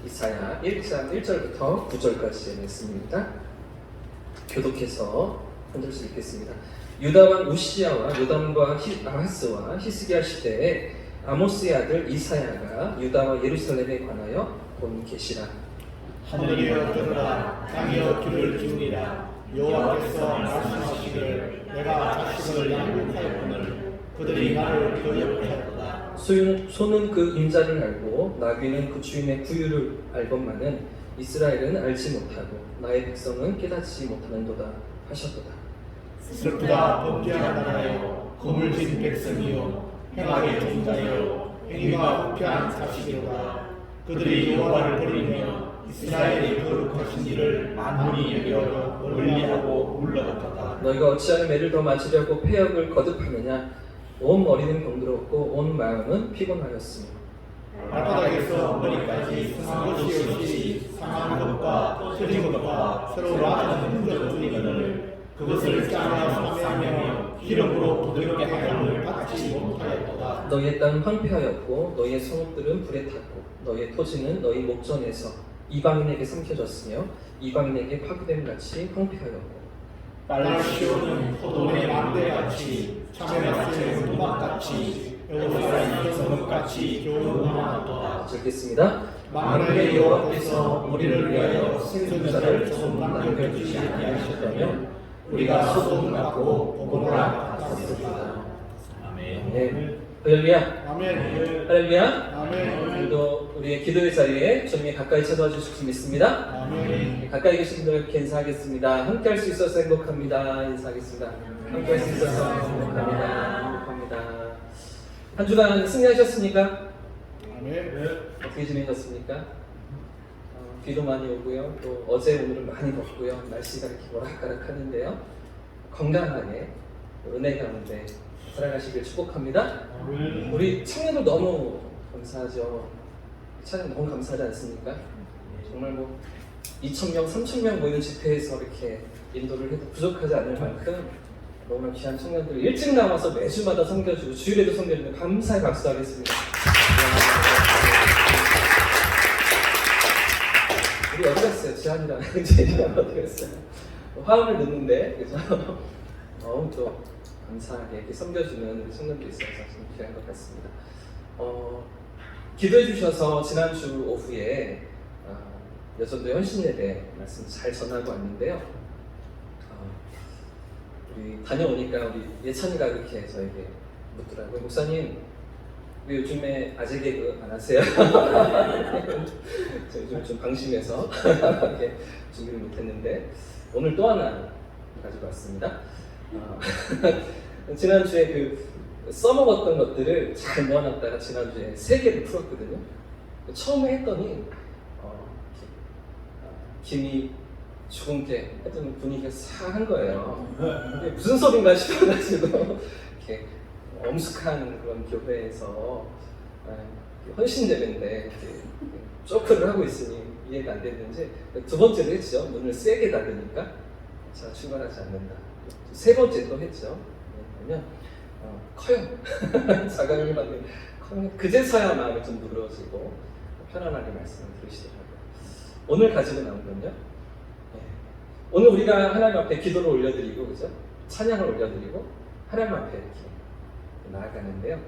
이사야 1장 1절부터 9절까지의 말씀입니다. 교독해서 한 절씩 읽겠습니다. 유다 왕 우시야와 요담과 아하스와 히스기야 시대에 아모스의 아들 이사야가 유다와 예루살렘에 관하여 본 계시라. 하늘이여 들으라, 땅이여 귀를 기울이라. 여호와께서 말씀하시기를 내가 자식을 양육하였거늘 그들이 나를 거역하였도다. 소는 그 임자를 알고 나귀는 그 주인의 구유를 알건만은 이스라엘은 알지 못하고 나의 백성은 깨닫지 못하는도다 하셨도다. 슬프다 범죄한 나라여, 거물진 백성이여, 행악의 종자여, 행위가 후패한 자식이로다. 그들이 여호와를 버리며 이스라엘의 거룩하신 일을 만분히 여겨 멀리하고 물러갔도다. 너희가 어찌하여 매를 더 맞으려고 폐역을 거듭하느냐. 온 머리는 병들었고 온 마음은 피곤하였으며 발바닥에서 머리까지 상한 것이 없이 상한 것과 터진 것과 서로 나누는 흔적뿐이거늘 그것을 짜며 싸매며 기름으로 두들겨 하여을 받지 못하였도다. 너희의 땅은 황폐하였고 너희의 성읍들은 불에 탔고 너희의 토지는 너희 목전에서 이방인에게 삼켜졌으며 이방인에게 파괴됨 같이 황폐하였고 딸 시오는 포도의 망대같이 참외밭의 무막같이 여호와의 성읍같이 교훈하도다. 읽겠습니다. 만일에 여호와께서 우리를 위하여 생존자를 조금 남겨주지 아니하셨다면 우리가 소돔 같고 고모라 같았으리다. 아멘. 네. 할렐루야. 아멘. 할렐루야. 아멘. 오늘도 우리의 기도의 자리에 주님이 가까이 찾아와 주실 줄 믿습니다. 아멘. 가까이 계신 분들께 인사하겠습니다. 함께 할 수 있어서 행복합니다. 인사하겠습니다. 함께 할 수 있어서 행복합니다. 행복합니다. 한 주간 승리하셨습니까? 아멘. 어떻게 지내셨습니까? 비도 많이 오고요. 또 어제 오늘은 많이 덥고요. 날씨가 이렇게 오락가락 하는데요. 건강하게 은혜 가운데 살아가시길 축복합니다. 우리 청년들 너무 감사하죠. 찬양 너무 감사하지 않습니까? 정말 뭐 2,000명, 3,000명 모이는 집회에서 이렇게 인도를 해도 부족하지 않을 만큼 너무나 귀한 청년들을 일찍 나와서 매주마다 섬겨주고 주일에도 섬겨주는 감사의 박수하겠습니다. 우리 어디 갔어요? 지한이랑 제이랑 어디 갔어요? 화음을 넣는데 그래서 또 감사하게 이렇게 섬겨주는 우리 청년들이 있어서 좀 귀한 것 같습니다. 기도해 주셔서 지난주 오후에 여전도 현신예배 말씀 잘 전하고 왔는데요. 우리 다녀오니까 우리 예찬이가 그렇게 저에게 묻더라고요. 목사님, 왜 요즘에 아재 개그 안 하세요? 저 요즘 좀 방심해서 이렇게 준비를 못했는데 오늘 또 하나 가지고 왔습니다. 지난주에 그 써먹었던 것들을 잘 모아놨다가 지난주에 3개를 풀었거든요. 처음에 했더니 김이 죽은 게 하여튼 분위기가 싸한 거예요. 이게 무슨 소린가 싶어가지고 이렇게 엄숙한 그런 교회에서 헌신제인데 쪼크를 하고 있으니 이해가 안 됐는지 두 번째로 했죠. 문을 세게 닫으니까 자 출발하지 않는다. 세 번째 또 했죠. 그러면 커요. 자강을 받는 커요. 그제서야 마음이 좀 누그러지고 편안하게 말씀을 들으시더라고요. 오늘 가지고 나온 건요. 오늘 우리가 하나님 앞에 기도를 올려드리고 그죠? 찬양을 올려드리고 하나님 앞에 이렇게 나아가는데요.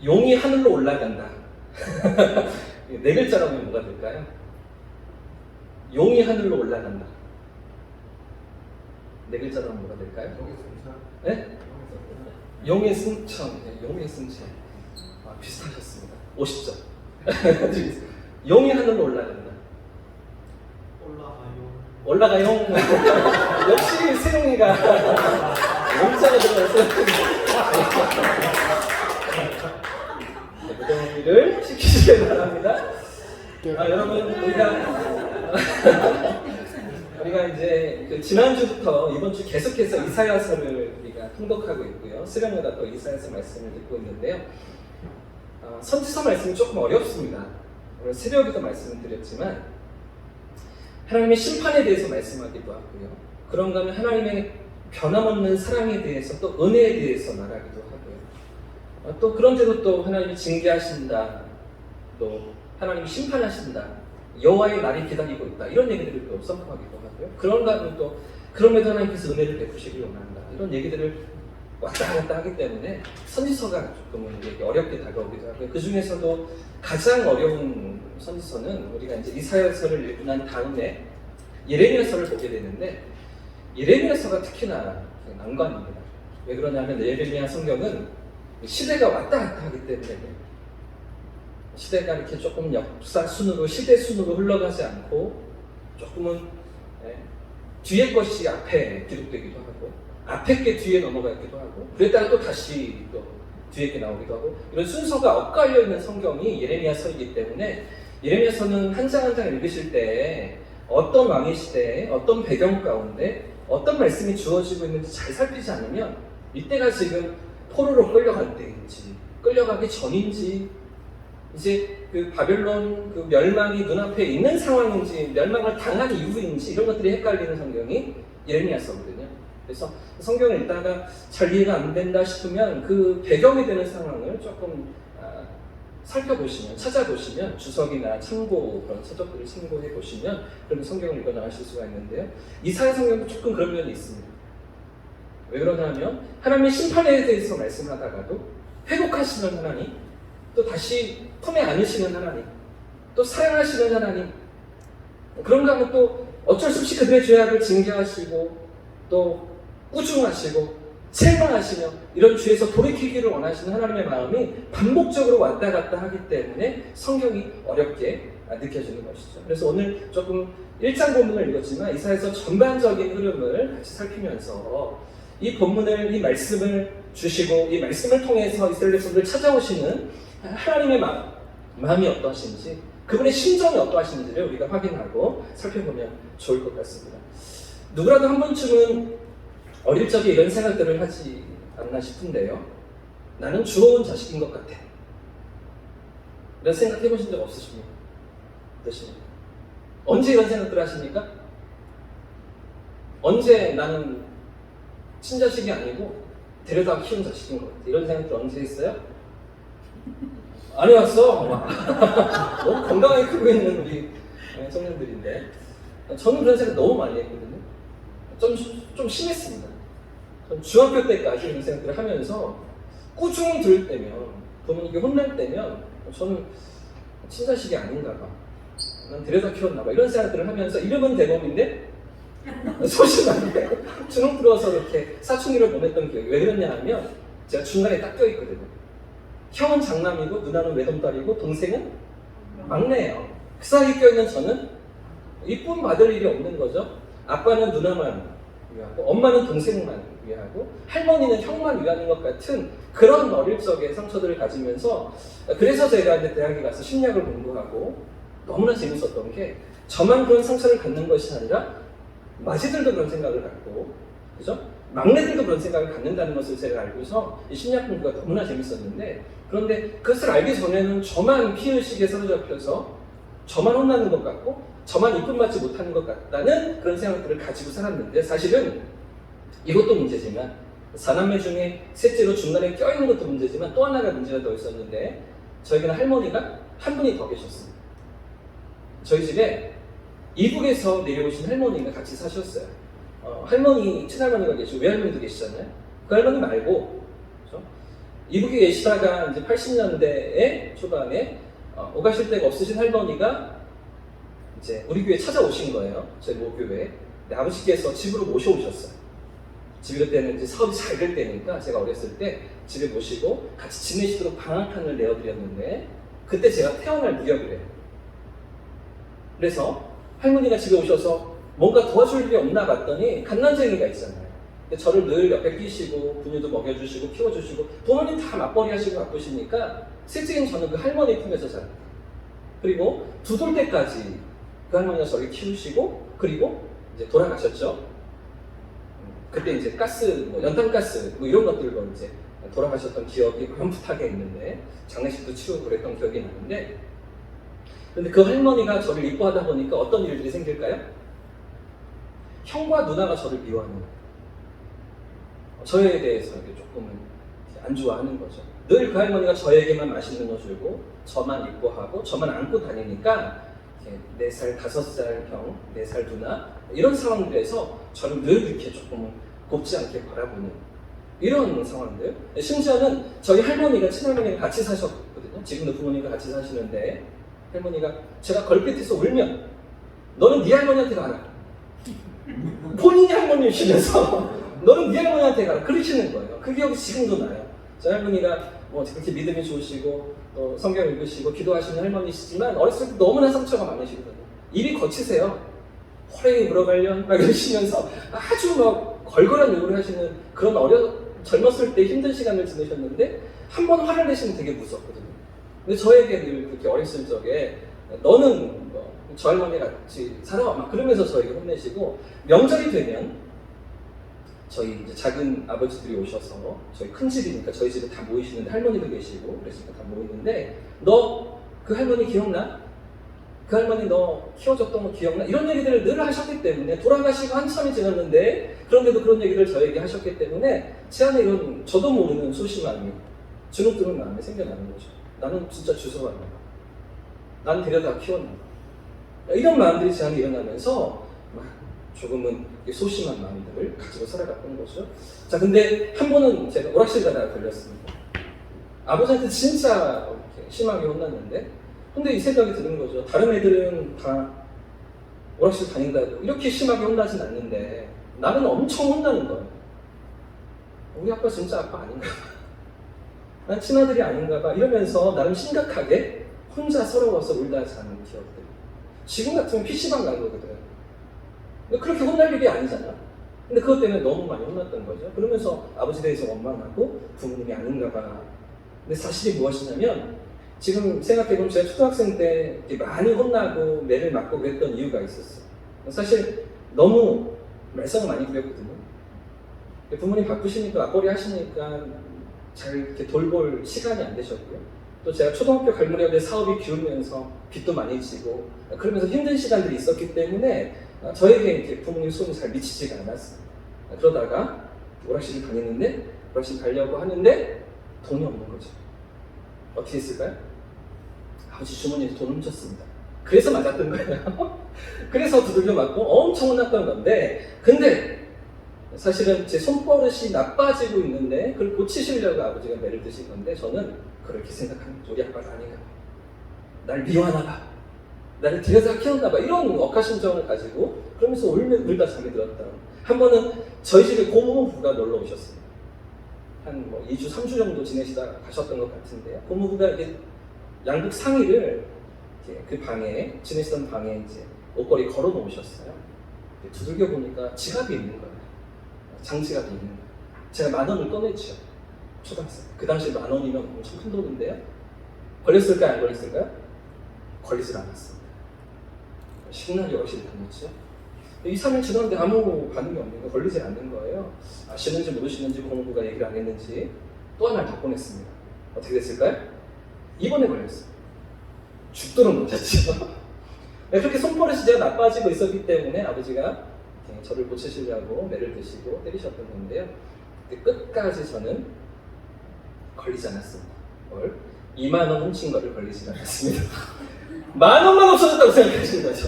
용이 하늘로 올라간다. 네 글자로 하면 뭐가 될까요? 용이 하늘로 올라간다. 네 글자로 하면 뭐가 될까요? 네? 용의 승천. 네, 용의 승천. 비슷하셨습니다. 50점. 용이 하늘로 올라간다. 올라가요. 역시 세용이가 용자가 들어갔어요. 무덤이를 시키시길 바랍니다. 여러분 우리가 이제 그 지난주부터 이번 주 계속해서 이사야서를 우리가 통독하고 있고요. 수련마다 또 이사야서 말씀을 듣고 있는데요. 선지서 말씀이 조금 어렵습니다. 오늘 새벽에도 말씀을 드렸지만 하나님의 심판에 대해서 말씀하기도 하고요. 그런가 하면 하나님의 변함없는 사랑에 대해서 또 은혜에 대해서 말하기도 하고요. 또 그런 데도 또 하나님이 징계하신다, 또 하나님이 심판하신다. 여호와의 날이 기다리고 있다. 이런 얘기들을 또 선포하기도 하고요. 그런가 하면 또 그럼에도 하나님께서 은혜를 베푸시길 원한다. 이런 얘기들을 왔다 갔다 하기 때문에 선지서가 조금은 이렇게 어렵게 다가오기도 하고요. 그 중에서도 가장 어려운 선지서는 우리가 이제 이사야서를 읽고 난 다음에 예레미야서를 보게 되는데 예레미야서가 특히나 난관입니다. 왜 그러냐면 예레미야 성경은 시대가 왔다 갔다 하기 때문에 그래요. 시대가 이렇게 조금 역사 순으로 시대 순으로 흘러가지 않고 조금은 뒤에 것이 앞에 기록되기도 하고 앞에 게 뒤에 넘어가기도 하고 그랬다가 또 다시 또 뒤에 게 나오기도 하고 이런 순서가 엇갈려 있는 성경이 예레미야서이기 때문에 예레미야서는 한 장 한 장 읽으실 때 어떤 왕의 시대에 어떤 배경 가운데 어떤 말씀이 주어지고 있는지 잘 살피지 않으면 이때가 지금 포로로 끌려갈 때인지 끌려가기 전인지 이제 그 바벨론 그 멸망이 눈앞에 있는 상황인지 멸망을 당한 이후인지 이런 것들이 헷갈리는 성경이 예레미야서거든요. 그래서 성경을 읽다가 잘 이해가 안 된다 싶으면 그 배경이 되는 상황을 조금 살펴보시면 찾아보시면 주석이나 참고 그런 서적들을 참고해 보시면 그런 성경을 읽어 나가실 수가 있는데요. 이사야 성경도 조금 그런 면이 있습니다. 왜 그러냐면 하나님의 심판에 대해서 말씀하다가도 회복하시는 하나님, 또 다시 품에 안으시는 하나님, 또 사랑하시는 하나님, 그런가 하면 또 어쩔 수 없이 그들의 죄악을 징계하시고 또 꾸중하시고 책망하시며 이런 죄에서 돌이키기를 원하시는 하나님의 마음이 반복적으로 왔다 갔다 하기 때문에 성경이 어렵게 느껴지는 것이죠. 그래서 오늘 조금 1장 본문을 읽었지만 이사야서 전반적인 흐름을 같이 살피면서 이 본문을, 이 말씀을 주시고 이 말씀을 통해서 이스라엘 백성들을 찾아오시는 하나님의 마음이 어떠하신지 그분의 심정이 어떠하신지를 우리가 확인하고 살펴보면 좋을 것 같습니다. 누구라도 한 번쯤은 어릴 적에 이런 생각들을 하지 않나 싶은데요. 나는 주워온 자식인 것 같아. 이런 생각 해보신 적 없으십니까? 어떠십니까? 언제 이런 생각들을 하십니까? 언제 나는 친자식이 아니고 데려다 키운 자식인 것 같아. 이런 생각들 언제 했어요? 안 해왔어? 너무 건강하게 크고 있는 우리 청년들인데 저는 그런 생각 너무 많이 했거든요. 좀 심했습니다. 전 중학교 때까지 이런 생각들을 하면서 꾸중을 들을 때면 부모님께 혼날 때면 저는 친자식이 아닌가 봐. 난 데려다 키웠나 봐. 이런 생각들을 하면서 이름은 대범인데 소심하게 주눅 들어서 이렇게 사춘기를 보냈던 기억이 왜 그러냐 하면 제가 중간에 딱 껴있거든요. 형은 장남이고 누나는 외동딸이고 동생은 막내예요. 그 사이에 껴있는 저는 이쁨 받을 일이 없는 거죠. 아빠는 누나만 위하고 엄마는 동생만 위하고 할머니는 형만 위하는 것 같은 그런 어릴 적의 상처들을 가지면서 그래서 제가 이제 대학에 가서 심리학을 공부하고 너무나 재밌었던 게 저만 그런 상처를 갖는 것이 아니라 마지들도 그런 생각을 갖고 그죠? 막내들도 그런 생각을 갖는다는 것을 제가 알고서 이 심리학 공부가 너무나 재밌었는데 그런데 그것을 알기 전에는 저만 피의식에 사로잡혀서 저만 혼나는 것 같고 저만 이쁨 받지 못하는 것 같다는 그런 생각들을 가지고 살았는데 사실은 이것도 문제지만 사남매 중에 셋째로 중간에 껴있는 것도 문제지만 또 하나가 문제가 더 있었는데 저에게는 할머니가 한 분이 더 계셨습니다. 저희 집에 이북에서 내려오신 할머니가 같이 사셨어요. 할머니, 친할머니가 계시고 외할머니도 계시잖아요. 그 할머니 말고 그렇죠? 이북에 계시다가 이제 80년대에 초반에 오가실 데가 없으신 할머니가 이제 우리 교회에 찾아오신 거예요. 저희 모교회에. 아버지께서 집으로 모셔오셨어요. 집에 그때는 이제 사업이 잘 될 때니까 제가 어렸을 때 집에 모시고 같이 지내시도록 방학간을 내어드렸는데 그때 제가 태어날 무렵이래요. 그래서 할머니가 집에 오셔서 뭔가 도와줄 일이 없나 봤더니 갓난쟁이가 있잖아요. 저를 늘 옆에 끼시고 분유도 먹여주시고 키워주시고 부모님 다 맞벌이 하시고 바쁘시니까 셋째인 저는 그 할머니 품에서 자랐어요. 그리고 두 돌 때까지 그 할머니가 저를 키우시고 그리고 이제 돌아가셨죠. 그때 이제 가스, 연탄가스 이런 것들로 이제 돌아가셨던 기억이 현풋하게 있는데 장례식도 치르고 그랬던 기억이 나는데 그런데 그 할머니가 저를 이뻐하다 보니까 어떤 일들이 생길까요? 형과 누나가 저를 미워하는 거예요. 저에 대해서 조금 안 좋아하는 거죠. 늘 그 할머니가 저에게만 맛있는 거 주고 저만 이뻐하고 저만 안고 다니니까 4살, 5살 형, 4살 누나 이런 상황들에서 저를 늘 이렇게 조금은 곱지 않게 바라보는 이런 상황들. 심지어는 저희 할머니가 친할머니가 같이 사셨거든요. 지금도 부모님과 같이 사시는데 할머니가 제가 걸핏해서 울면 너는 네 할머니한테 가라. 본인이 할머니시면서 너는 네 할머니한테 가라. 그러시는 거예요. 그 기억이 지금도 나요. 저희 할머니가 뭐 그렇게 믿음이 좋으시고 또 성경 읽으시고 기도하시는 할머니시지만 어렸을 때 너무나 상처가 많으시거든요. 입이 거치세요. 호랭이 물어가련 막 이러시면서 아주 막 걸걸한 욕을 하시는 그런 젊었을 때 힘든 시간을 지내셨는데 한 번 화를 내시면 되게 무섭거든요. 근데 저에게 늘 그렇게 어렸을 적에 너는 저 할머니 같이 살아와 막 그러면서 저에게 혼내시고 명절이 되면 저희 이제 작은 아버지들이 오셔서 저희 큰 집이니까 저희 집에 다 모이시는데 할머니도 계시고 그랬으니까 다 모이는데 너 그 할머니 기억나? 그 할머니 너 키워줬던 거 기억나? 이런 얘기들을 늘 하셨기 때문에 돌아가시고 한참이 지났는데 그런데도 그런 얘기를 저에게 하셨기 때문에 제 안에 이런 저도 모르는 소심함이 주눅드는 마음이 생겨나는 거죠. 나는 진짜 주워왔나 봐. 난 데려다 키웠나 봐. 이런 마음들이 제 안에 일어나면서 막 조금은 소심한 마음들을 가지고 살아갔던 거죠. 자, 근데 한 번은 제가 오락실 가다가 걸렸습니다. 아버지한테 진짜 이렇게 심하게 혼났는데 근데 이 생각이 드는 거죠. 다른 애들은 다 오락실 다닌다고 이렇게 심하게 혼나진 않는데 나는 엄청 혼나는 거예요. 우리 아빠 진짜 아빠 아닌가 봐. 난 친아들이 아닌가 봐. 이러면서 나름 심각하게 혼자 서러워서 울다 자는 기억들. 지금 같으면 PC방 간 거거든. 근데 그렇게 혼날 일이 아니잖아. 근데 그것 때문에 너무 많이 혼났던 거죠. 그러면서 아버지에 대해서 원망하고 부모님이 아닌가 봐. 근데 사실이 무엇이냐면 지금 생각해보면 제가 초등학생 때 많이 혼나고 매를 맞고 그랬던 이유가 있었어요. 사실 너무 말썽을 많이 부렸거든요. 부모님 바쁘시니까 맞벌이 하시니까 잘 이렇게 돌볼 시간이 안 되셨고요. 또 제가 초등학교 갈 무렵에 사업이 기울면서 빚도 많이 지고 그러면서 힘든 시간들이 있었기 때문에 저에게 이렇게 부모님 손이 잘 미치지가 않았어요. 그러다가 오락실을 다니는데 오락실 가려고 하는데 돈이 없는 거죠. 어떻게 했을까요? 아버지 주머니에서 돈을 훔쳤습니다. 그래서 맞았던 거예요. 그래서 두들겨 맞고 엄청 혼났던 건데 근데 사실은 제 손버릇이 나빠지고 있는데 그걸 고치시려고 아버지가 매를 드신 건데 저는 그렇게 생각하는 거죠. 우리 아빠가 아닌가 봐. 날 미워하나 봐. 나를 들여다 키웠나 봐. 이런 억하심정을 가지고 그러면서 울다 잠이 들었다. 한 번은 저희 집에 고모부가 놀러 오셨습니다. 한 2주, 3주 정도 지내시다가 가셨던 것 같은데요. 고모부가 이렇게 양복 상의를 이렇게 그 방에, 지내시던 방에 이제 옷걸이 걸어 놓으셨어요. 두들겨 보니까 지갑이 있는 거예요. 장지갑이 있는 거예요. 제가 10,000원을 꺼냈죠. 초등학생. 그 당시 10,000원이면 엄청 큰 돈인데요. 걸렸을까요? 안 걸렸을까요? 걸리질 않았습니다. 신나게 어르신이 다녔죠. 2, 3일 지났는데 아무 반응이 없는 거, 걸리지 않는 거예요. 아시는지 모르시는지 고모부가 얘기를 안 했는지 또 하나를 더 꺼냈습니다. 어떻게 됐을까요? 이번에 걸렸어요. 죽도록 못했죠. 그렇게 손버릇이 제가 나빠지고 있었기 때문에 아버지가 저를 고치시려고 매를 드시고 때리셨던 건데요. 끝까지 저는 걸리지 않았습니다. 20,000원 훔친 거를 걸리지 않았습니다. 10,000원만 없어졌다고 생각하시는 거죠.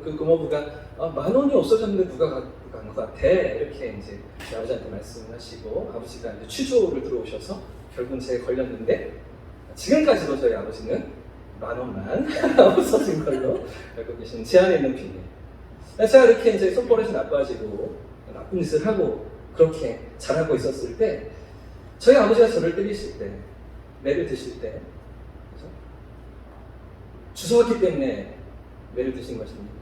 그 고모부가 10,000원이 없어졌는데 누가 간 것 같아 이렇게 이제 아버지한테 말씀을 하시고 아버지가 이제 취조를 들어오셔서 결국은 제가 걸렸는데 지금까지도 저희 아버지는 10,000원만 없어진 걸로 알고 계시는 제 안에 있는 비밀. 제가 이렇게 이제 손버릇이 나빠지고 나쁜 짓을 하고 그렇게 잘하고 있었을 때 저희 아버지가 저를 때리실 때 매를 드실 때 그렇죠? 주워왔기 때문에 매를 드신 것입니다.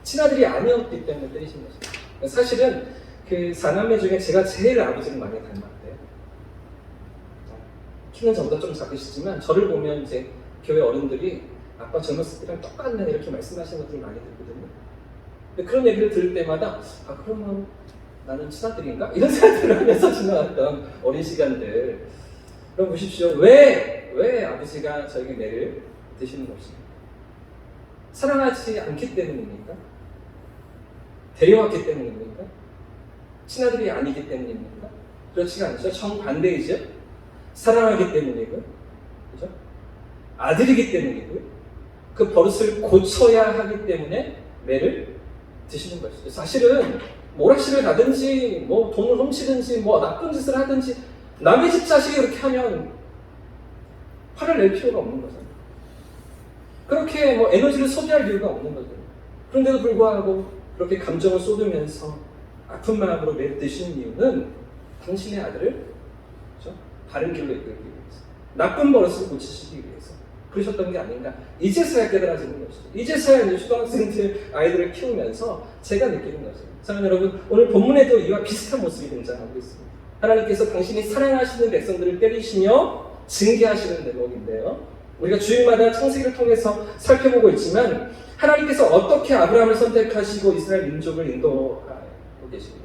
친아들이 아니었기 때문에 때리신 것입니다. 사실은 그 4남매 중에 제가 제일 아버지를 많이 닮았대요. 키는 저보다 좀 작으시지만 저를 보면 이제 교회 어른들이 아빠 젊었을 때랑 똑같네 이렇게 말씀하시는 것들이 많이 듣거든요. 근데 그런 얘기를 들을 때마다 그러면 나는 친아들인가? 이런 생각들을 하면서 지나왔던 어린 시간들. 그럼 보십시오. 왜 아버지가 저에게 매를 드시는 것입니까? 사랑하지 않기 때문입니까? 데려왔기 때문입니까? 친아들이 아니기 때문입니까? 그렇지가 않죠. 정반대이죠. 사랑하기 때문이고요. 그죠? 아들이기 때문이고요. 그 버릇을 고쳐야 하기 때문에 매를 드시는 것이죠. 사실은 모락실을 가든지 뭐 돈을 훔치든지 뭐 나쁜 짓을 하든지 남의 집 자식이 그렇게 하면 화를 낼 필요가 없는 거잖아요. 그렇게 뭐 에너지를 소비할 이유가 없는 거죠. 그런데도 불구하고 그렇게 감정을 쏟으면서 아픈 마음으로 매를 드시는 이유는 당신의 아들을 그렇죠? 바른 길로 이끌기 위해서, 나쁜 버릇을 고치시기 위해서 그러셨던 게 아닌가. 이제서야 깨달아지는 것이죠. 이제서야 이제 초등학생들 아이들을 키우면서 제가 느끼는 거죠. 사랑하는 여러분, 오늘 본문에도 이와 비슷한 모습이 등장하고 있습니다. 하나님께서 당신이 사랑하시는 백성들을 때리시며 징계하시는 대목인데요. 우리가 주일마다 창세기를 통해서 살펴보고 있지만 하나님께서 어떻게 아브라함을 선택하시고 이스라엘 민족을 인도하고 계십니까?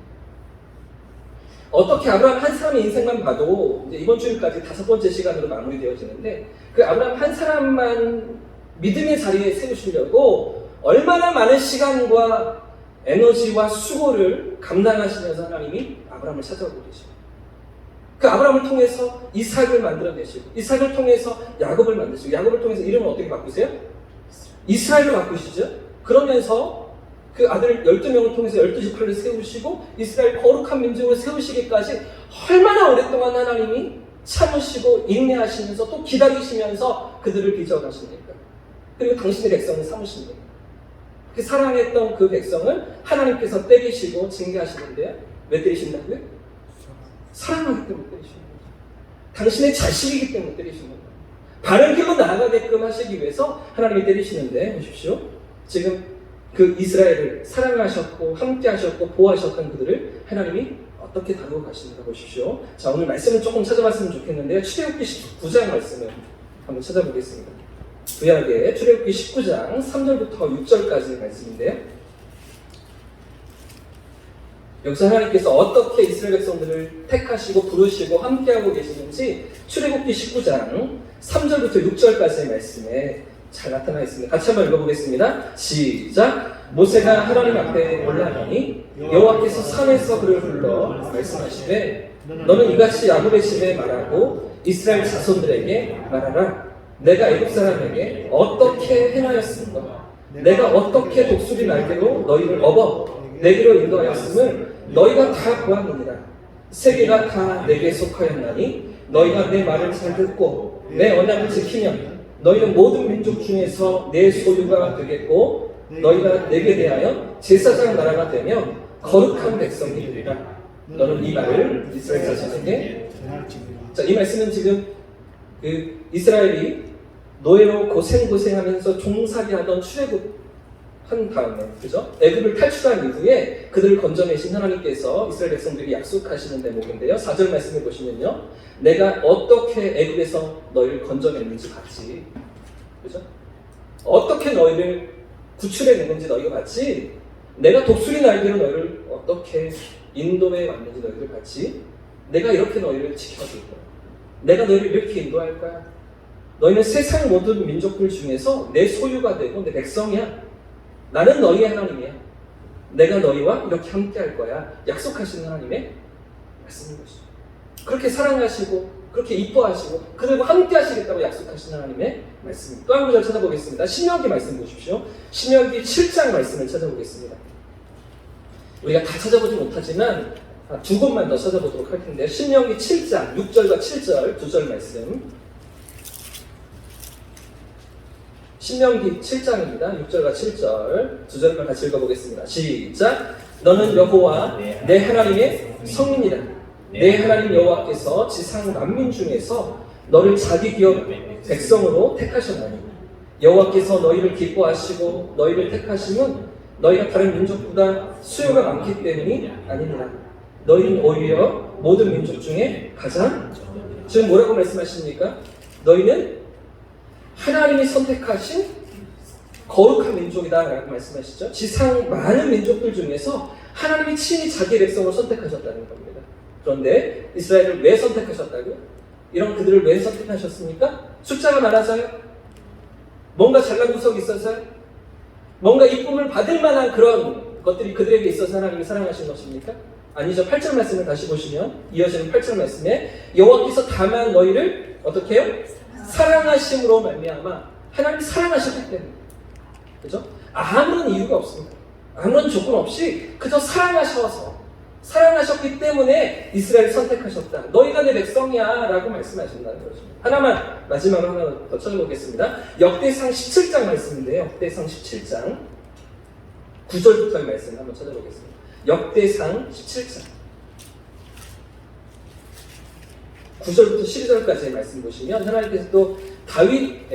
어떻게 아브라함 한 사람의 인생만 봐도 이제 이번 주일까지 5번째 시간으로 마무리되어지는데 그 아브라함 한 사람만 믿음의 자리에 세우시려고 얼마나 많은 시간과 에너지와 수고를 감당하시면서 하나님이 아브라함을 찾아오고 계십니다. 그 아브라함을 통해서 이삭을 만들어내시고 이삭을 통해서 야곱을 만드시고 야곱을 통해서 이름을 어떻게 바꾸세요? 이스라엘로 바꾸시죠. 그러면서 그 아들 12명을 통해서 12지파를 세우시고 이스라엘 거룩한 민족을 세우시기까지 얼마나 오랫동안 하나님이 참으시고 인내하시면서 또 기다리시면서 그들을 빚어가십니까? 그리고 당신의 백성을 삼으십니까? 그 사랑했던 그 백성을 하나님께서 때리시고 징계하시는데요. 왜 때리신다고요? 사랑하기 때문에 때리시는 거죠. 당신의 자식이기 때문에 때리시는 거예요. 바른 길로 나아가게끔 하시기 위해서 하나님이 때리시는데 보십시오. 지금 그 이스라엘을 사랑하셨고 함께 하셨고 보호하셨던 그들을 하나님이 어떻게 다루고 가시는가 보십시오. 자, 오늘 말씀을 조금 찾아봤으면 좋겠는데요. 출애굽기 19장 말씀을 한번 찾아보겠습니다. 구약의 출애굽기 19장 3절부터 6절까지의 말씀인데요. 여기서 하나님께서 어떻게 이스라엘 백성들을 택하시고 부르시고 함께하고 계시는지 출애굽기 19장 3절부터 6절까지의 말씀에 잘 나타나 있습니다. 같이 한번 읽어보겠습니다. 시작! 모세가 하나님 앞에 올라가니 여호와께서 산에서 그를 불러 말씀하시되 너는 이같이 야곱의 집에 말하고 이스라엘 자손들에게 말하라. 내가 애굽 사람에게 어떻게 행하였습니까? 내가 어떻게 독수리 날개로 너희를 업어 내게로 인도하였음을 너희가 다 보았느니라. 세계가 다 내게 속하였나니 너희가 내 말을 잘 듣고 내 언약을 지키면 너희는 모든 민족 중에서 내 소유가 되겠고 너희가 내게 대하여 제사장 나라가 되며 거룩한 백성이 되리라. 너는 이 말을 이스라엘 자손에게. 자, 이 말씀은 지금 그 이스라엘이 노예로 고생하면서 종살이 하던 출애굽 한 다음에, 그죠? 애굽을 탈출한 이후에 그들을 건져내신 하나님께서 이스라엘 백성들이 약속하시는 대목인데요. 4절 말씀을 보시면요, 내가 어떻게 애굽에서 너희를 건져냈는지 봤지, 그죠? 어떻게 너희를 구출해냈는지 너희가 봤지. 내가 독수리 날개로 너희를 어떻게 인도해 왔는지 너희들 봤지. 내가 이렇게 너희를 지켜줄 거야. 내가 너희를 이렇게 인도할 거야. 너희는 세상 모든 민족들 중에서 내 소유가 되고 내 백성이야. 나는 너희의 하나님이야. 내가 너희와 이렇게 함께 할 거야. 약속하시는 하나님의 말씀인 것이죠. 그렇게 사랑하시고 그렇게 이뻐하시고 그들과 함께 하시겠다고 약속하시는 하나님의 말씀입니다. 또 한 구절 찾아보겠습니다. 신명기 말씀 보십시오. 신명기 7장 말씀을 찾아보겠습니다. 우리가 다 찾아보지 못하지만 두 곳만 더 찾아보도록 할 텐데, 신명기 7장 6절과 7절 두 절 말씀. 신명기 7장입니다. 6절과 7절 두 절만 같이 읽어보겠습니다. 시작! 너는 여호와 내 하나님의 성민이라. 내 하나님 여호와께서 지상 만민 중에서 너를 자기 기업 백성으로 택하셨나니 여호와께서 너희를 기뻐하시고 너희를 택하심은 너희가 다른 민족보다 수요가 많기 때문이 아니니라. 너희는 오히려 모든 민족 중에 가장, 지금 뭐라고 말씀하십니까? 너희는 하나님이 선택하신 거룩한 민족이다라고 말씀하시죠. 지상 많은 민족들 중에서 하나님이 친히 자기 백성을 선택하셨다는 겁니다. 그런데 이스라엘을 왜 선택하셨다고요? 이런 그들을 왜 선택하셨습니까? 숫자가 많아서요? 뭔가 잘난 구석이 있어서요? 뭔가 이쁨을 받을 만한 그런 것들이 그들에게 있어서 하나님이 사랑하신 것입니까? 아니죠. 8절 말씀을 다시 보시면 이어지는 8절 말씀에 여호와께서 다만 너희를 어떻게 해요? 사랑하심으로 말미암아 하나님이 사랑하셨기 때문에 그죠? 아무런 이유가 없습니다. 아무런 조건 없이 그저 사랑하셨기 때문에 이스라엘을 선택하셨다. 너희가 내 백성이야 라고 말씀하신다는 거죠. 하나만 마지막으로 하나 더 찾아보겠습니다. 역대상 17장 말씀인데요. 역대상 17장 9절부터의 말씀 한번 찾아보겠습니다. 역대상 17장 9절부터 12절까지의 말씀 보시면 하나님께서 또 다윗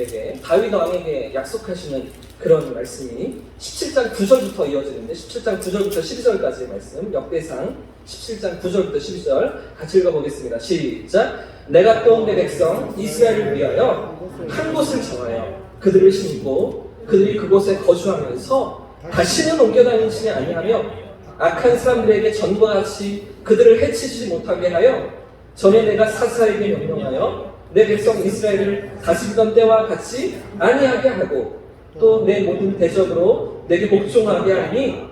왕에게 약속하시는 그런 말씀이 17장 9절부터 이어지는데 17장 9절부터 12절까지의 말씀 역대상 17장 9절부터 12절 같이 읽어보겠습니다. 시작. 내가 또 내 백성 이스라엘을 위하여 한 곳을 정하여 그들을 심고 그들이 그곳에 거주하면서 다시는 옮겨다니지 아니하며 악한 사람들에게 전과 같이 그들을 해치지 못하게 하여 전에 내가 사사에게 명령하여 내 백성 이스라엘을 다스리던 때와 같이 아니하게 하고 또 내 모든 대적으로 내게 복종하게 하니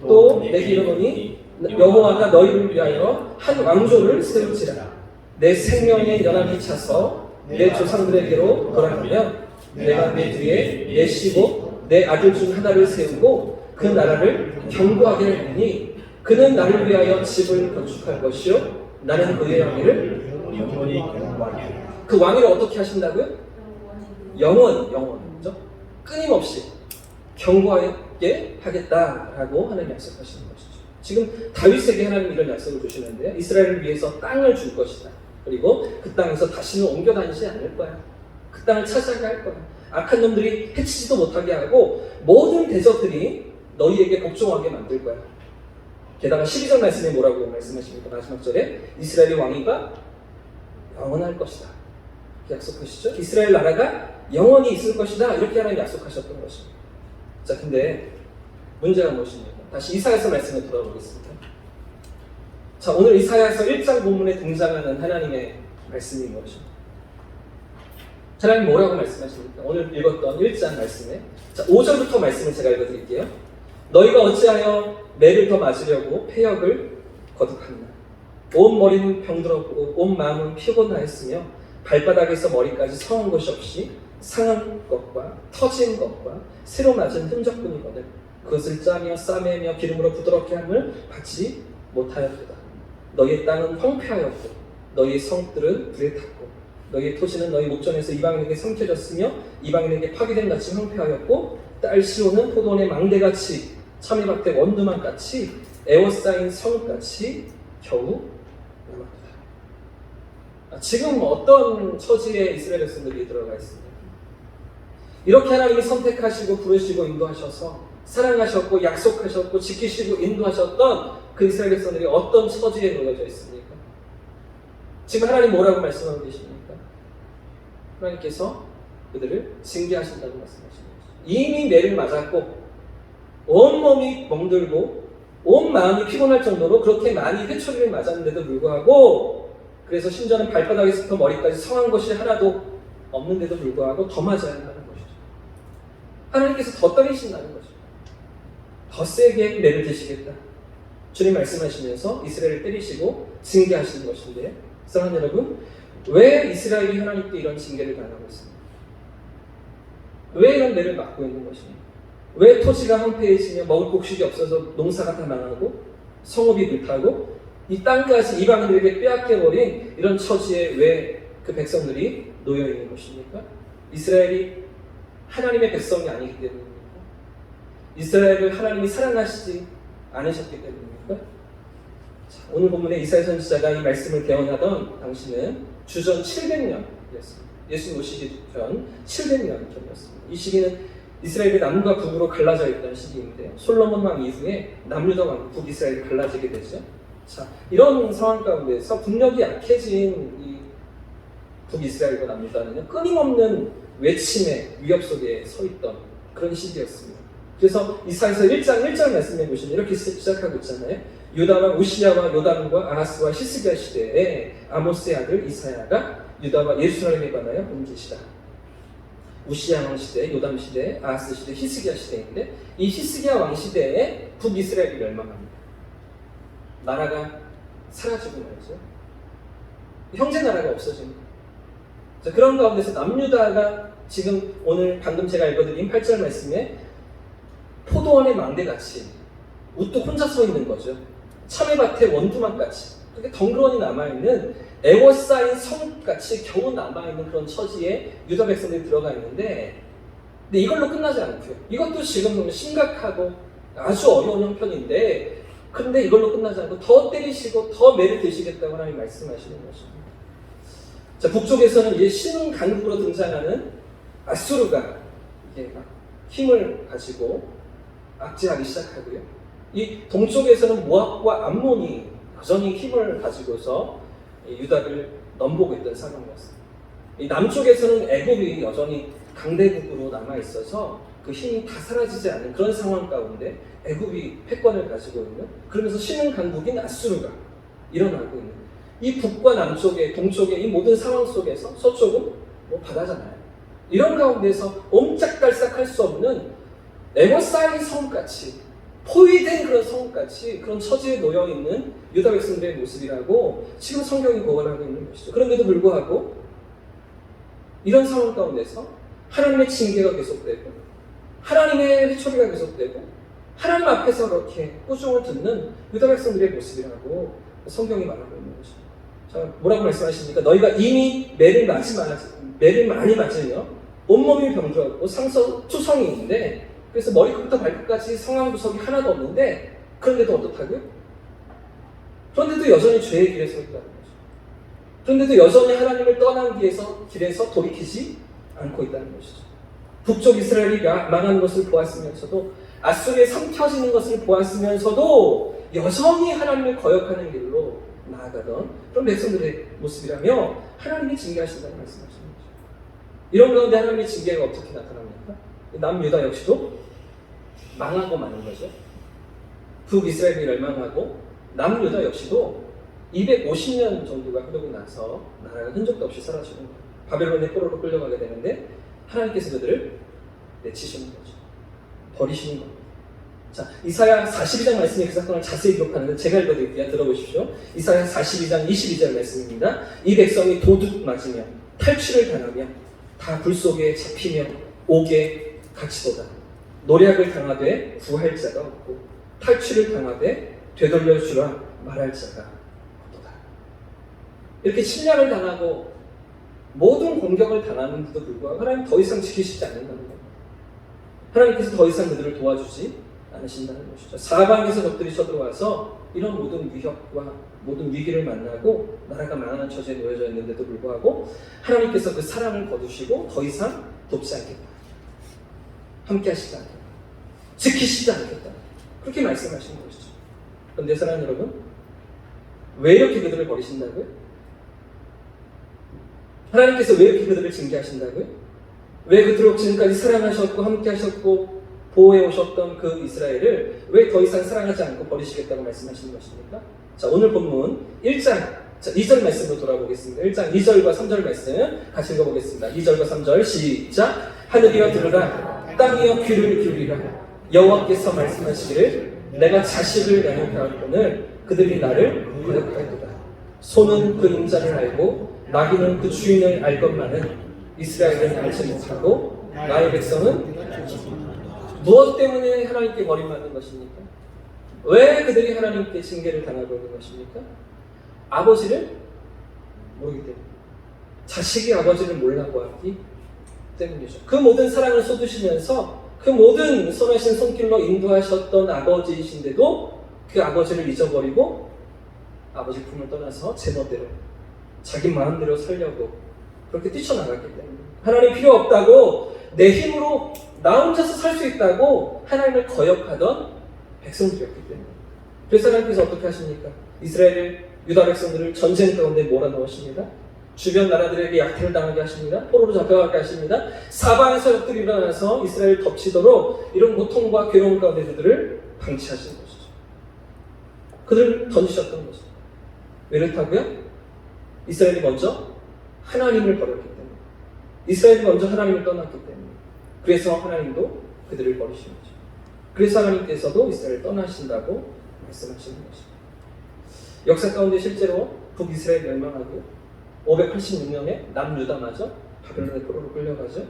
또 내게 이르노니 여호와가 너희를 위하여 한 왕조를 세울지라. 내 생명의 연합이 차서 내 조상들에게로 돌아가며 내가 내 뒤에 내시고 내 아들 중 하나를 세우고 그 나라를 견고하게 하리니 그는 나를 위하여 집을 건축할 것이요 나는 그의 왕위를 영원히 경고하리라. 그 왕위를 어떻게 하신다고요? 영원히죠. 끊임없이 견고하게 하겠다라고 하나님 약속하시는 것이죠. 지금 다윗에게 하나님 이런 약속을 주시는데요. 이스라엘을 위해서 땅을 줄 것이다. 그리고 그 땅에서 다시는 옮겨 다니지 않을 거야. 그 땅을 찾아갈 거야. 악한 놈들이 해치지도 못하게 하고 모든 대적들이 너희에게 복종하게 만들 거야. 게다가 12절 말씀에 뭐라고 말씀하십니까? 마지막 절에 이스라엘의 왕위가 영원할 것이다. 약속하시죠? 이스라엘 나라가 영원히 있을 것이다. 이렇게 하나님 약속하셨던 것입니다. 자, 근데 문제가 무엇입니까? 다시 이사야서 말씀에 돌아오겠습니다. 자, 오늘 이사야서 1장 본문에 등장하는 하나님의 말씀이 무엇입니까? 하나님 뭐라고 말씀하십니까? 오늘 읽었던 1장 말씀에 자, 5절부터 말씀을 제가 읽어드릴게요. 너희가 어찌하여 매를 더 맞으려고 패역을 거듭하느냐. 온 머리는 병들었고 온 마음은 피곤하였으며 발바닥에서 머리까지 성한 것이 없이 상한 것과 터진 것과 새로 맞은 흔적뿐이거든. 그것을 짜며 싸매며 기름으로 부드럽게 함을 받지 못하였도다. 너희의 땅은 황폐하였고 너희의 성들은 불에 탔고 너희의 토지는 너희 목전에서 이방인에게 삼켜졌으며 이방인에게 파괴된 같이 황폐하였고 딸 시온은 포도원의 망대같이 참외밭의 원두막같이 에워싸인 성같이 겨우 남았다. 지금 어떤 처지에 이스라엘 백성들이 들어가 있습니다. 이렇게 하나님이 선택하시고 부르시고 인도하셔서 사랑하셨고 약속하셨고 지키시고 인도하셨던 그 이스라엘 백성들이 어떤 처지에 놓여져 있습니까? 지금 하나님 뭐라고 말씀하고 계십니까? 하나님께서 그들을 징계하신다고 말씀하십니다. 이미 매를 맞았고 온몸이 멍들고 온 마음이 피곤할 정도로 그렇게 많이 회초리를 맞았는데도 불구하고 그래서 심지어는 발바닥에서부터 머리까지 성한 것이 하나도 없는데도 불구하고 더 맞아야 한다는 것이죠. 하나님께서 더 때리신다는 거죠. 더 세게 매를 드시겠다. 주님 말씀하시면서 이스라엘을 때리시고 징계하시는 것인데 사랑하는 여러분, 왜 이스라엘이 하나님께 이런 징계를 당하고 있습니까? 왜 이런 매를 맞고 있는 것입니까? 왜 토지가 황폐해지며 먹을 곡식이 없어서 농사가 다 망하고 성읍이 불타고 이 땅까지 이방인들에게 빼앗겨버린 이런 처지에 왜 그 백성들이 놓여있는 것입니까? 이스라엘이 하나님의 백성이 아니기 때문입니까? 이스라엘을 하나님이 사랑하시지 않으셨기 때문입니까? 자, 오늘 본문에 이사야 선지자가 이 말씀을 개헌하던 당시는 주전 700년이었습니다. 예수님 오시기 전 700년 전이었습니다. 이 시기는 이스라엘이 남과 북으로 갈라져 있던 시기인데요. 솔로몬 왕 이후에 남유다 왕, 북이스라엘이 갈라지게 되죠. 자, 이런 상황 가운데서 국력이 약해진 이 북이스라엘과 남유다는 끊임없는 외침의 위협 속에 서 있던 그런 시기였습니다. 그래서 이사야서 1장 1절 말씀해 보시면 이렇게 시작하고 있잖아요. 유다와 우시야와 요담과 아하스와 히스기야 시대에 아모스의 아들 이사야가 유다와 예루살렘에 관하여 옮기시다. 우시야 왕 시대, 요담 시대, 아하스 시대, 히스기야 시대인데 이 히스기야 왕 시대에 북이스라엘이 멸망합니다. 나라가 사라지고 말이죠. 형제 나라가 없어집니다. 자, 그런 가운데서 남유다가 지금 오늘 방금 제가 읽어드린 8절 말씀에 포도원의 망대같이 우뚝 혼자 서 있는 거죠. 참외밭의 원두막같이 그렇게 덩그러니 남아있는 에워싸인 성같이 겨우 남아있는 그런 처지에 유다 백성들이 들어가 있는데, 근데 이걸로 끝나지 않고요. 이것도 지금 너무 심각하고 아주 어려운 형편인데, 근데 이걸로 끝나지 않고 더 때리시고 더 매를 드시겠다고 하나님 말씀하시는 것입니다. 자, 북쪽에서는 이제 신흥 강국으로 등장하는 아수르가 이게 막 힘을 가지고 악재하기 시작하고요. 이 동쪽에서는 모압과 암몬이 여전히 힘을 가지고서 유다를 넘보고 있던 상황이었습니다. 이 남쪽에서는 애굽이 여전히 강대국으로 남아 있어서 그 힘이 다 사라지지 않는 그런 상황 가운데 애굽이 패권을 가지고 있는, 그러면서 신흥 강국인 아수르가 일어나고 있는 이 북과 남쪽의 동쪽의 이 모든 상황 속에서 서쪽은 뭐 바다잖아요. 이런 가운데서 옴짝달싹할 수 없는 에워싸인 성같이 포위된 그런 성같이 그런 처지에 놓여 있는 유다 백성들의 모습이라고 지금 성경이 고언하고 있는 것이죠. 그런데도 불구하고 이런 상황 가운데서 하나님의 징계가 계속되고 하나님의 회초리가 계속되고 하나님 앞에서 그렇게 꾸중을 듣는 유다 백성들의 모습이라고 성경이 말하고 있는 것입니다. 자, 뭐라고 말씀하십니까? 너희가 이미 매를 많이 맞으며 온몸이 병들었고 상처투성이 있는데, 그래서 머리끝부터 발끝까지 성황구석이 하나도 없는데, 그런데도 어떻다고요? 그런데도 여전히 죄의 길에 서 있다는 거죠. 그런데도 여전히 하나님을 떠난 길에서 돌이키지 않고 있다는 것이죠. 북쪽 이스라엘이 망한 것을 보았으면서도, 아수르에 삼켜지는 것을 보았으면서도 여전히 하나님을 거역하는 길로 나아가던 그런 백성들의 모습이라며 하나님이 징계하신다는 말씀하시는 거죠. 이런 가운데 하나님의 징계가 어떻게 나타납니까? 남유다 역시도 망하고 마는 거죠. 북이스라엘이 멸망하고 남유다 역시도 250년 정도가 흐르고 나서 나라가 흔적도 없이 사라지는 거예요. 바벨론의 포로로 끌려가게 되는데 하나님께서 그들을 내치시는 거죠. 버리시는 겁니다. 자, 이사야 42장 말씀에 그 사건을 자세히 기록하는데 제가 읽어드릴게요. 들어보십시오. 이사야 42장 22절 말씀입니다. 이 백성이 도둑 맞으며 탈취를 당하며 다 불 속에 잡히며 옥에 갇히도다. 노략을 당하되 구할 자가 없고 탈취를 당하되 되돌려 주라 말할 자가 없도다. 이렇게 침략을 당하고 모든 공격을 당하는데도 불구하고 하나님 더 이상 지키시지 않는다는 겁니다. 하나님께서 더 이상 그들을 도와주지 않으신다는 것이죠. 사방에서 적들이 쳐들어와서 이런 모든 위협과 모든 위기를 만나고 나라가 망하는 처지에 놓여져 있는데도 불구하고 하나님께서 그 사랑을 거두시고 더 이상 돕지 않겠다, 함께 하시지 않겠다, 지키시지 않겠다, 그렇게 말씀하시는 것이죠. 그런데 사랑하는 여러분, 왜 이렇게 그들을 버리신다고요? 하나님께서 왜 이렇게 그들을 징계하신다고요? 왜 그토록 지금까지 사랑하셨고 함께 하셨고 보호해 오셨던 그 이스라엘을 왜 더 이상 사랑하지 않고 버리시겠다고 말씀하시는 것입니까? 자, 오늘 본문 1장 2절 말씀으로 돌아보겠습니다. 1장 2절과 3절 말씀 같이 읽어보겠습니다. 2절과 3절 시작. 하늘이여 들으라, 땅이여 귀를 기울이라. 여호와께서 말씀하시기를 내가 자식을 양육하였거늘 그들이 나를 거역하였도다. 소는 그 임자를 알고 나귀는 그 주인을 알건만은 이스라엘은 알지 못하고 나의 백성은 무엇 때문에 하나님께 버림받는 것입니까? 왜 그들이 하나님께 징계를 당하고 있는 것입니까? 아버지를 모르기 때문에, 자식이 아버지를 몰라보았기 때문이죠. 그 모든 사랑을 쏟으시면서 그 모든 선하신 손길로 인도하셨던 아버지이신데도 그 아버지를 잊어버리고 아버지 품을 떠나서 제 멋대로 자기 마음대로 살려고 그렇게 뛰쳐나갔기 때문에, 하나님 필요 없다고 내 힘으로 나 혼자서 살 수 있다고 하나님을 거역하던 백성들이었기 때문에, 그래서 하나님께서 어떻게 하십니까? 이스라엘을, 유다 백성들을 전쟁 가운데 몰아넣으십니다. 주변 나라들에게 약탈을 당하게 하십니다. 포로로 잡혀가게 하십니다. 사방에서 적들이 일어나서 이스라엘을 덮치도록 이런 고통과 괴로움 가운데 그들을 방치하시는 것이죠. 그들을 던지셨던 것이죠. 왜 그렇다고요? 이스라엘이 먼저 하나님을 버렸기 때문에, 이스라엘이 먼저 하나님을 떠났기 때문에, 그래서 하나님도 그들을 버리신 거죠. 그래서 하나님께서도 이스라엘을 떠나신다고 말씀하시는 것입니다. 역사 가운데 실제로 북이스라엘 멸망하고 586년에 남유다마저 바벨론의 포로로 끌려가죠.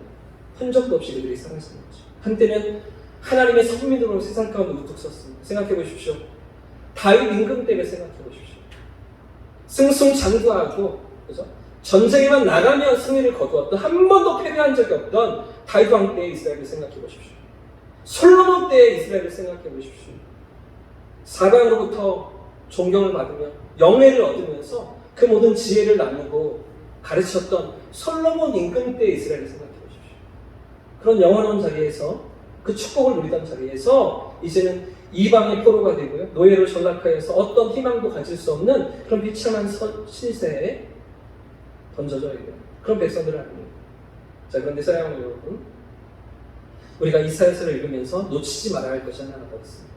흔적도 없이 그들이 사라지는 거죠. 한때는 하나님의 선민으로 세상 가운데 우뚝 섰습니다. 생각해 보십시오. 다윗 임금 때문에 생각해 보십시오. 승승장구하고 그죠? 전쟁에만 나가면 승리를 거두었던 한 번도 패배한 적이 없던 다윗 왕 때의 이스라엘을 생각해 보십시오. 솔로몬 때의 이스라엘을 생각해 보십시오. 사방으로부터 존경을 받으며 영예를 얻으면서 그 모든 지혜를 나누고 가르쳤던 솔로몬 임금 때의 이스라엘을 생각해 보십시오. 그런 영원한 자리에서 그 축복을 누리던 자리에서 이제는 이방의 포로가 되고요. 노예로 전락하여서 어떤 희망도 가질 수 없는 그런 비참한 신세에 던져져 있는 그런 백성들을 아닙니다. 자, 그런데 사랑하는 여러분, 우리가 이사야서를 읽으면서 놓치지 말아야 할 것이 하나가 더 있습니다.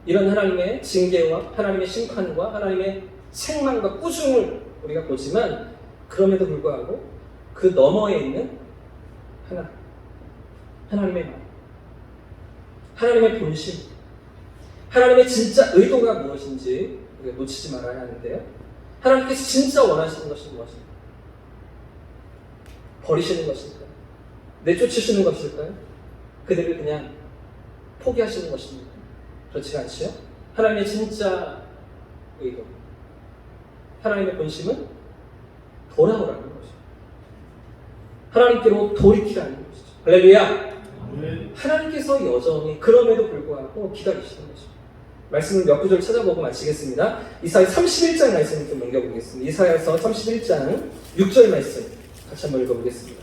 이런 하나님의 징계와 하나님의 심판과 하나님의 책망과 꾸중을 우리가 보지만 그럼에도 불구하고 그 너머에 있는 하나님의 마음, 하나님의 본심, 하나님의 진짜 의도가 무엇인지 우리가 놓치지 말아야 하는데요. 하나님께서 진짜 원하시는 것이 무엇입니까? 버리시는 것일까요? 내쫓으시는 것일까요? 그들을 그냥 포기하시는 것입니까? 그렇지 않지요? 하나님의 진짜 의도, 하나님의 본심은 돌아오라는 것이죠. 하나님께로 돌이키라는 것이죠. 할렐루야! 하나님께서 여전히 그럼에도 불구하고 기다리시는 것입니다. 말씀을 몇 구절 찾아보고 마치겠습니다. 이사야 31장 말씀을 좀 넘겨보겠습니다. 이사야서 31장 6절 말씀 같이 한번 읽어보겠습니다.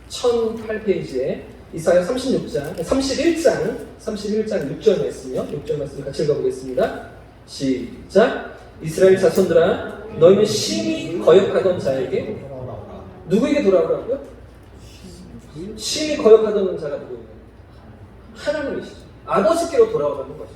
1008페이지에 이사야 31장 6절 말씀이요. 6절 말씀 같이 읽어보겠습니다. 시작. 이스라엘 자손들아, 너희는 심히 거역하던 자에게, 누구에게 돌아오라고요? 심히 거역하던 자가 누구예요? 하나님이시죠. 아버지께로 돌아오라는 거죠.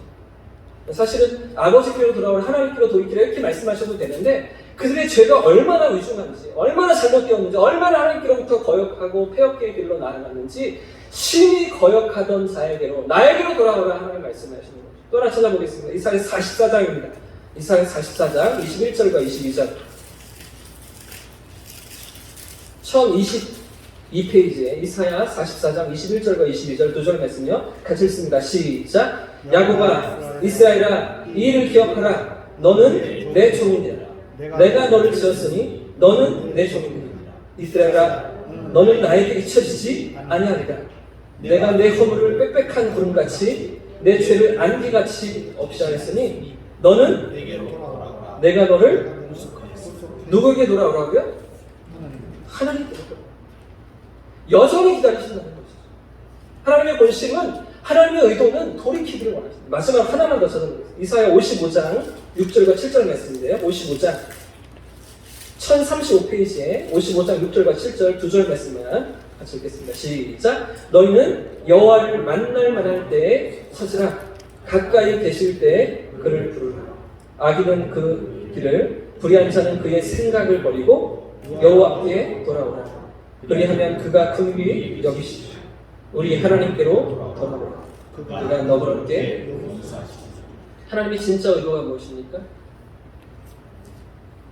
사실은 아버지께로 돌아올 하나님께로 돌이키라 이렇게 말씀하셔도 되는데 그들의 죄가 얼마나 위중한지, 얼마나 잘못되었는지, 얼마나 하나님께로부터 거역하고 폐역의 길로 나아갔는지 심히 거역하던 자에게로, 나에게로 돌아오라 하나님 말씀하시는 거죠. 또 하나 찾아보겠습니다. 이사야 44장입니다. 이사야 44장 21절과 22절 1022페이지에 이사야 44장 21절과 22절 두 절 말씀요. 같이 읽습니다. 시작. 야곱아, 이스라엘아, 이 일을 기억하라. 너는 내 종이니라. 내가 너를 지었으니 너는 내 종이니라. 이스라엘아, 너는 나에게 잊혀지지 아니하리라. 내가 내 허물을 빽빽한 구름같이 내 죄를 안개같이 없이 하였으니 너는 내가 너를 누구에게 돌아오라고요? 하나님께 돌아오라. 여전히 기다리신다는 것이죠. 하나님의 본심은, 하나님의 의도는 돌이키기를 원하십니다. 마지막 하나만 더 찾아보겠습니다. 이사야 55장 6절과 7절 말씀인데요. 55장 1035페이지에 55장 6절과 7절 두 절 말씀만 같이 읽겠습니다. 시작. 너희는 여호와를 만날 만할 때에 서지라. 가까이 계실 때에 그를 부르라. 악인은 그 길을, 불의한 자는 그의 생각을 버리고 여호와께 돌아오라. 그리하면 그가 긍휼히 여기시리라. 우리 하나님께로 돌아오라. 그가 너그럽게. 하나님의 진짜 의도가 무엇입니까?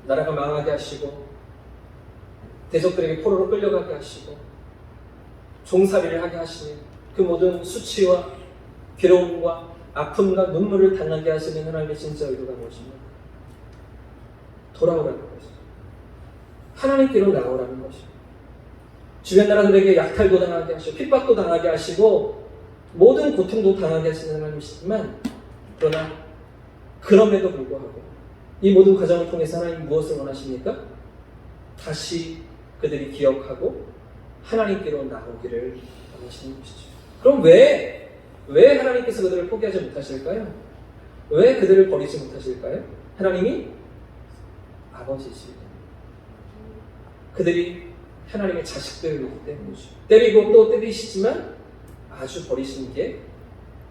나라가 망하게 하시고 대적들에게 포로로 끌려가게 하시고 종살이를 하게 하시는 그 모든 수치와 괴로움과 아픔과 눈물을 당하게 하시는 하나님의 진짜 의도가 무엇입니까? 돌아오라는 것이죠. 하나님께로 나오라는 것이죠. 주변 나라들에게 약탈도 당하게 하시고 핍박도 당하게 하시고 모든 고통도 당하게 하시는 하나님이시지만, 그러나 그럼에도 불구하고 이 모든 과정을 통해서 하나님 무엇을 원하십니까? 다시 그들이 기억하고 하나님께로 나오기를 원하시는 것이죠. 그럼 왜 하나님께서 그들을 포기하지 못하실까요? 왜 그들을 버리지 못하실까요? 하나님이 아버지이십니다. 그들이 하나님의 자식들이기 때문이죠. 때리고 또 때리시지만 아주 버리시는 게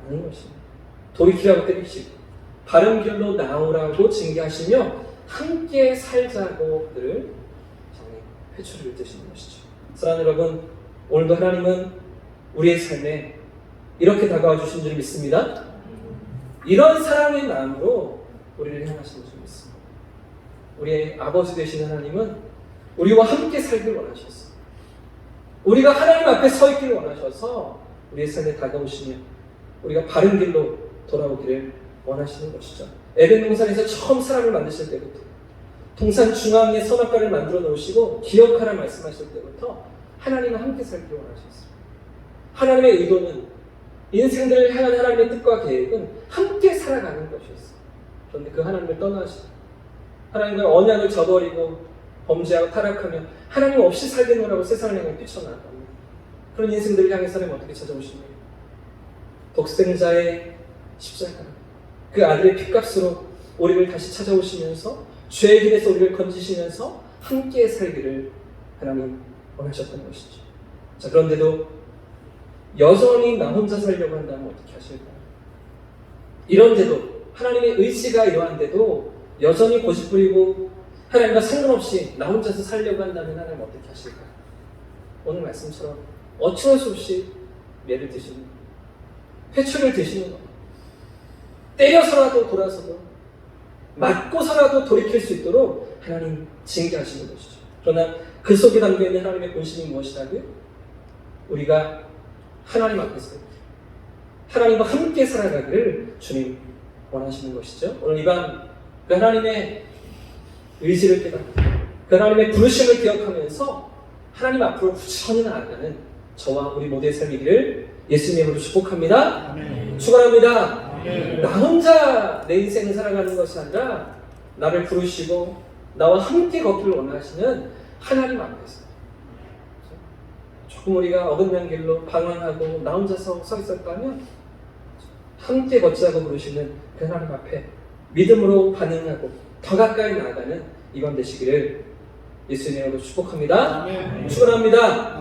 아닌 것입니다. 돌이키라고 때리시고 바른 길로 나오라고 징계하시며 함께 살자고 그들을 회초리를 드시는 것이죠. 사랑하는 여러분, 오늘도 하나님은 우리의 삶에 이렇게 다가와 주신 줄 믿습니다. 이런 사랑의 마음으로 우리를 향하시는 줄 믿습니다. 우리의 아버지 되시는 하나님은 우리와 함께 살길 원하셨어요. 우리가 하나님 앞에 서 있기를 원하셔서 우리의 삶에 다가오시며 우리가 바른 길로 돌아오기를 원하시는 것이죠. 에덴 동산에서 처음 사람을 만드실 때부터 동산 중앙에 선악과를 만들어 놓으시고 기억하라 말씀하실 때부터 하나님과 함께 살기를 원하셨어요. 하나님의 의도는 인생들을 향한 하나님의 뜻과 계획은 함께 살아가는 것이었어요. 그런데 그 하나님을 떠나시고 하나님과의 언약을 저버리고 범죄하고 타락하며 하나님 없이 살겠노라고 세상을 향해 뛰쳐나갑니다. 그런 인생들을 향해서는 어떻게 찾아오십니까? 독생자의 십자가, 그 아들의 핏값으로 우리를 다시 찾아오시면서 죄의 길에서 우리를 건지시면서 함께 살기를 하나님 원하셨던 것이죠. 자, 그런데도 여전히 나 혼자 살려고 한다면 어떻게 하실까요? 이런데도 하나님의 의지가 이러한데도 여전히 고집부리고 하나님과 상관없이 나 혼자서 살려고 한다면 하나님 어떻게 하실까요? 오늘 말씀처럼 어쩔 수 없이 매를 드시는 것, 회초리를 드시는 것, 때려서라도 돌아서도 맞고서라도 돌이킬 수 있도록 하나님 징계하시는 것이죠. 그러나 그 속에 담겨있는 하나님의 본심이 무엇이라고요? 우리가 하나님 앞에서 하나님과 함께 살아가기를 주님 원하시는 것이죠. 오늘 이 밤 그 하나님의 의지를 깨닫고 그 하나님의 부르심을 기억하면서 하나님 앞으로 부지런히 나아가는 저와 우리 모두의 삶이기를 예수님으로 축복합니다. 아멘. 축원합니다. 아멘. 나 혼자 내 인생을 살아가는 것이 아니라 나를 부르시고 나와 함께 걷기를 원하시는 하나님 앞에서 조금 우리가 어긋난 길로 방황하고 나 혼자서 서 있었다면 함께 걷자고 부르시는 그 하나님 앞에 믿음으로 반응하고 더 가까이 나아가는 이밤 되시기를 예수님으로 축복합니다. 아멘. 축원합니다.